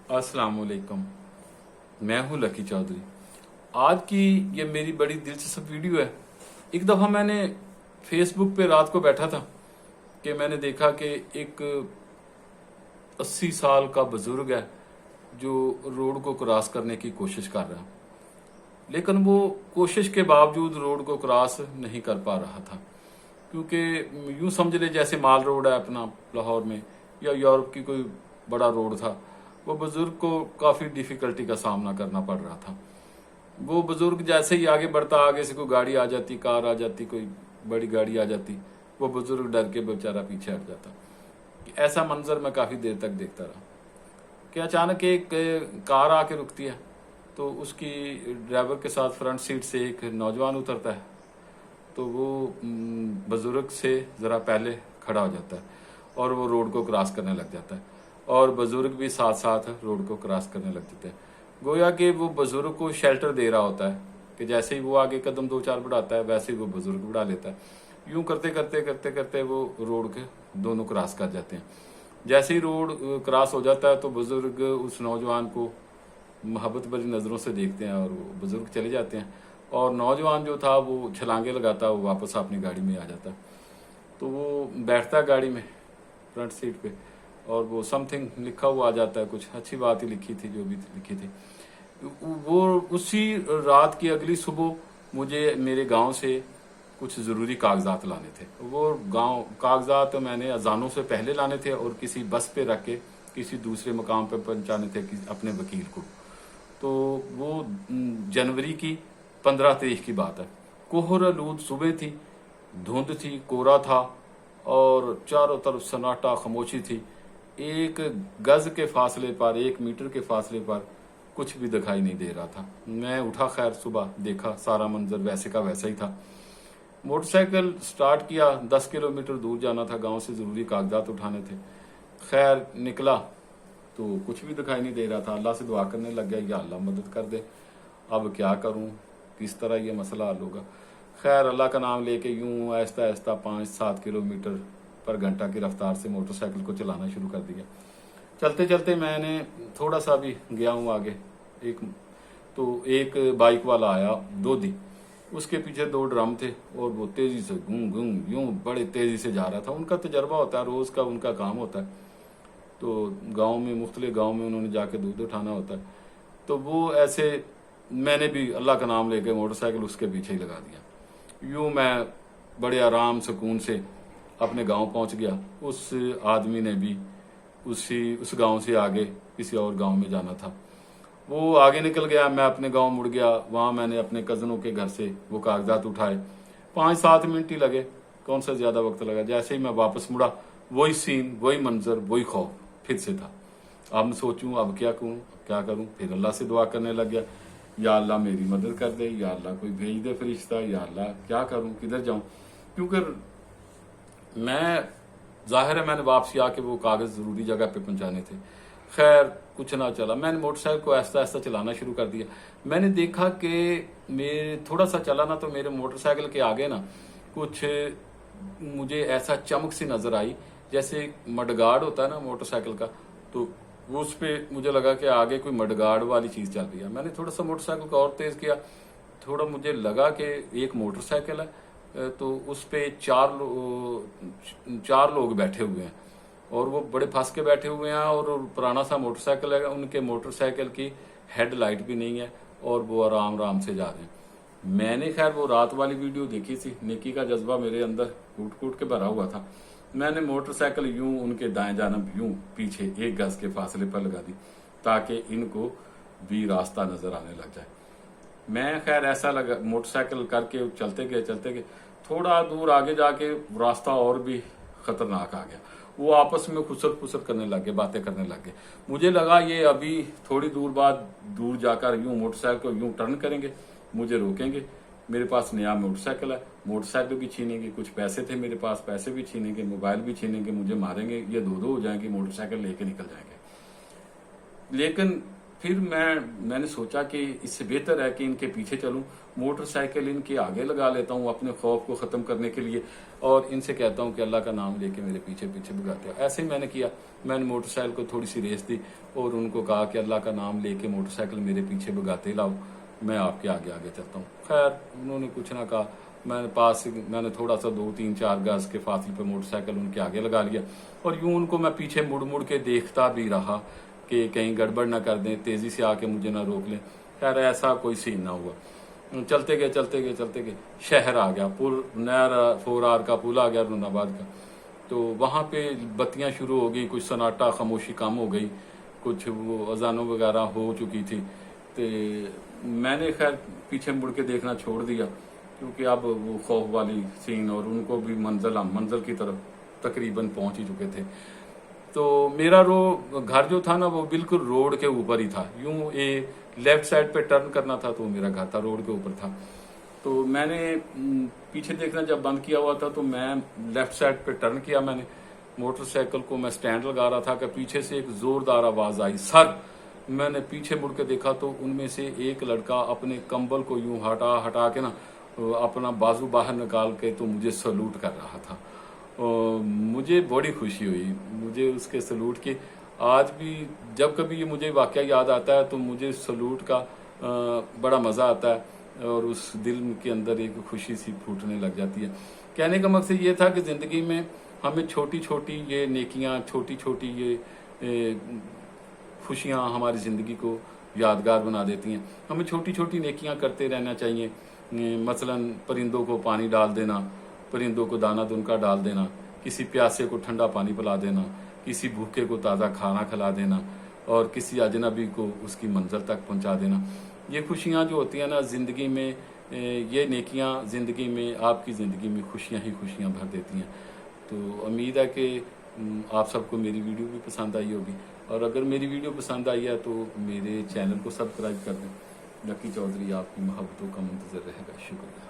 अस्सलाम वालेकुम। मैं हूं लकी चौधरी। आज की ये मेरी बड़ी दिलचस्प वीडियो है। एक दफ़ा मैंने फेसबुक पे रात को बैठा था कि मैंने देखा कि एक 80 साल का बुजुर्ग है जो रोड को क्रॉस करने की कोशिश कर रहा है, लेकिन वो कोशिश के बावजूद रोड को क्रॉस नहीं कर पा रहा था, क्योंकि यूं समझ ले जैसे माल रोड है अपना लाहौर में, या यूरोप की कोई बड़ा रोड था। वो बुजुर्ग को काफ़ी डिफ़िकल्टी का सामना करना पड़ रहा था। वो बुजुर्ग जैसे ही आगे बढ़ता, आगे से कोई गाड़ी आ जाती, कार आ जाती, कोई बड़ी गाड़ी आ जाती, वो बुजुर्ग डर के बेचारा पीछे हट जाता। ऐसा मंजर मैं काफ़ी देर तक देखता रहा कि अचानक एक कार आके रुकती है, तो उसकी ड्राइवर के साथ फ्रंट सीट से एक नौजवान उतरता है, तो वो बुजुर्ग से ज़रा पहले खड़ा हो जाता है और वो रोड को क्रॉस करने लग जाता है, और बुजुर्ग भी साथ साथ रोड को क्रॉस करने लग जाते हैं। गोया कि वो बुजुर्ग को शेल्टर दे रहा होता है कि जैसे ही वो आगे कदम 2-4 बढ़ाता है, वैसे ही वो बुजुर्ग बढ़ा लेता है। यूं करते करते करते करते वो रोड के दोनों क्रॉस कर जाते हैं। जैसे ही रोड क्रॉस हो जाता है तो बुजुर्ग उस नौजवान को मोहब्बत भरी नज़रों से देखते हैं और वो बुजुर्ग चले जाते हैं, और नौजवान जो था वो छलांगे लगाता, वो वापस अपनी गाड़ी में आ जाता। तो वो बैठता गाड़ी में फ्रंट सीट पे, और वो समथिंग लिखा हुआ आ जाता है, कुछ अच्छी बात ही लिखी थी जो भी लिखी थी। वो उसी रात की अगली सुबह मुझे मेरे गांव से कुछ ज़रूरी कागजात लाने थे। वो गांव कागजात मैंने अजानों से पहले लाने थे और किसी बस पे रख के किसी दूसरे मकाम पे पहुंचाने थे अपने वकील को। तो वो जनवरी की 15 तारीख की बात है। कोहर आलूद सुबह थी, धुंध थी, कोहरा था और चारों तरफ सन्नाटा खामोशी थी। एक गज के फासले पर, 1 मीटर के फासले पर कुछ भी दिखाई नहीं दे रहा था। मैं उठा, खैर सुबह देखा, सारा मंजर वैसे का वैसा ही था। मोटरसाइकिल स्टार्ट किया, 10 किलोमीटर दूर जाना था, गांव से ज़रूरी कागजात उठाने थे। खैर निकला तो कुछ भी दिखाई नहीं दे रहा था। अल्लाह से दुआ करने लग गया, या अल्लाह मदद कर दे, अब क्या करूं, किस तरह ये मसला हल होगा। खैर अल्लाह का नाम लेके यूं आहिस्ता आहिस्ता 5-7 किलोमीटर पर घंटा की रफ्तार से मोटरसाइकिल को चलाना शुरू कर दिया। चलते चलते मैंने थोड़ा सा भी गया हूँ आगे, एक बाइक वाला आया, दोधी, उसके पीछे 2 ड्रम थे और वो तेजी से घूम घूम यूं बड़े तेजी से जा रहा था। उनका तजर्बा होता है, रोज का उनका काम होता है। तो गांव में, मुख्तलिफ गांव में उन्होंने जाके दूध उठाना होता है। तो वो ऐसे, मैंने भी अल्लाह का नाम लेके मोटरसाइकिल उसके पीछे ही लगा दिया। यूं मैं बड़े आराम सुकून से अपने गांव पहुंच गया। उस आदमी ने भी उस गांव से आगे किसी और गांव में जाना था। वो आगे निकल गया, मैं अपने गांव मुड़ गया। वहां मैंने अपने कजनों के घर से वो कागजात उठाए। 5-7 मिनट ही लगे, कौन सा ज्यादा वक्त लगा। जैसे ही मैं वापस मुड़ा, वही सीन, वही मंजर, वही खौफ फिर से था। अब मैं सोचूं अब क्या करूं। फिर अल्लाह से दुआ करने लग गया, या अल्लाह मेरी मदद कर दे, या अल्लाह कोई भेज दे फरिश्ता, या अल्लाह क्या करूं, किधर जाऊं। क्योंकि मैं, जाहिर है मैंने वापसी आके वो कागज जरूरी जगह पे पहुंचाने थे। खैर कुछ ना चला, मैंने मोटरसाइकिल को आहिस्ता आहिस्ता चलाना शुरू कर दिया। मैंने देखा कि मेरे थोड़ा सा चला ना, तो मेरे मोटरसाइकिल के आगे ना कुछ मुझे ऐसा चमक सी नजर आई, जैसे मडगार्ड होता है ना मोटरसाइकिल का, तो वो उस पे मुझे लगा कि आगे कोई मडगार्ड वाली चीज चल रही है। मैंने थोड़ा सा मोटरसाइकिल को और तेज किया, थोड़ा मुझे लगा कि एक मोटरसाइकिल है, तो उस पे 4 लोग बैठे हुए हैं, और वो बड़े फंस के बैठे हुए हैं, और पुराना सा मोटरसाइकिल है। उनके मोटरसाइकिल की हेडलाइट भी नहीं है, और वो आराम आराम से जा रहे हैं। मैंने खैर वो रात वाली वीडियो देखी थी, नेकी का जज्बा मेरे अंदर कूट कूट के भरा हुआ था। मैंने मोटरसाइकिल यूं उनके दाएं जानब यूं पीछे 1 गज के फासले पर लगा दी, ताकि इनको भी रास्ता नजर आने लग जाए। मैं खैर ऐसा लगा, मोटरसाइकिल करके चलते गए, थोड़ा दूर आगे जाके रास्ता और भी खतरनाक आ गया। वो आपस में खुसर फुसर करने लगे, बातें करने लगे। मुझे लगा ये अभी थोड़ी दूर बाद दूर जाकर यूं मोटरसाइकिल को यूं टर्न करेंगे, मुझे रोकेंगे। मेरे पास नया मोटरसाइकिल है, मोटरसाइकिल भी छीनेंगे, कुछ पैसे थे मेरे पास, पैसे भी छीनेंगे, मोबाइल भी छीनेंगे, मुझे मारेंगे, ये 2-2 हो जाएंगे, मोटरसाइकिल लेके निकल जाएंगे। लेकिन फिर मैंने सोचा कि इससे बेहतर है कि इनके पीछे चलूं, मोटरसाइकिल इनके आगे लगा लेता हूं अपने खौफ को ख़त्म करने के लिए, और इनसे कहता हूं कि अल्लाह का नाम लेके मेरे पीछे पीछे भगाते हो। ऐसे ही मैंने किया, मैंने मोटरसाइकिल को थोड़ी सी रेस दी और उनको कहा कि अल्लाह का नाम लेके मोटरसाइकिल मेरे पीछे भगाते लाओ, मैं आपके आगे आगे चलता हूँ। खैर उन्होंने कुछ ना कहा, मैंने थोड़ा सा 2-3-4 गज के फासले पे मोटरसाइकिल उनके आगे लगा लिया, और यूं उनको मैं पीछे मुड़ मुड़ के देखता भी रहा कि कहीं गड़बड़ ना कर दें, तेजी से आके मुझे ना रोक लें। खैर ऐसा कोई सीन ना हुआ। चलते गए शहर आ गया, पुल नहर 4R का पुल आ गया रुनाबाद का। तो वहाँ पे बत्तियां शुरू हो गई, कुछ सन्नाटा खामोशी कम हो गई, कुछ वो अजानों वगैरह हो चुकी थी। तो मैंने खैर पीछे मुड़ के देखना छोड़ दिया, क्योंकि अब वो खौफ वाली सीन, और उनको भी मंजिल की तरफ तकरीबन पहुंच ही चुके थे। तो मेरा घर जो था ना वो बिल्कुल रोड के ऊपर ही था, यूं लेफ्ट साइड पे टर्न करना था तो मेरा घर था रोड के ऊपर था। तो मैंने पीछे देखना जब बंद किया हुआ था तो मैं लेफ्ट साइड पे टर्न किया, मैंने मोटरसाइकिल को मैं स्टैंड लगा रहा था कि पीछे से एक जोरदार आवाज आई, सर। मैंने पीछे मुड़ के देखा तो उनमें से एक लड़का अपने कंबल को यूं हटा के ना अपना बाजू बाहर निकाल के तो मुझे सलूट कर रहा था। मुझे बड़ी खुशी हुई मुझे उसके सलूट की। आज भी जब कभी ये मुझे वाकया याद आता है तो मुझे सलूट का बड़ा मज़ा आता है, और उस दिल के अंदर एक खुशी सी फूटने लग जाती है। कहने का मकसद ये था कि ज़िंदगी में हमें छोटी छोटी ये नेकियां, छोटी छोटी ये खुशियां हमारी ज़िंदगी को यादगार बना देती हैं। हमें छोटी छोटी नेकियां करते रहना चाहिए। मसलन परिंदों को पानी डाल देना, परिंदों को दाना दुनका डाल देना, किसी प्यासे को ठंडा पानी पिला देना, किसी भूखे को ताज़ा खाना खिला देना, और किसी अजनबी को उसकी मंजिल तक पहुंचा देना। ये खुशियाँ जो होती हैं ना ज़िंदगी में, ये नेकियां ज़िंदगी में, आपकी ज़िंदगी में खुशियाँ ही खुशियाँ भर देती हैं। तो उम्मीद है कि आप सबको मेरी वीडियो भी पसंद आई होगी, और अगर मेरी वीडियो पसंद आई है तो मेरे चैनल को सब्सक्राइब कर दें। लकी चौधरी आपकी मोहब्बतों का मुंतज़र रहेगा। शुक्रिया।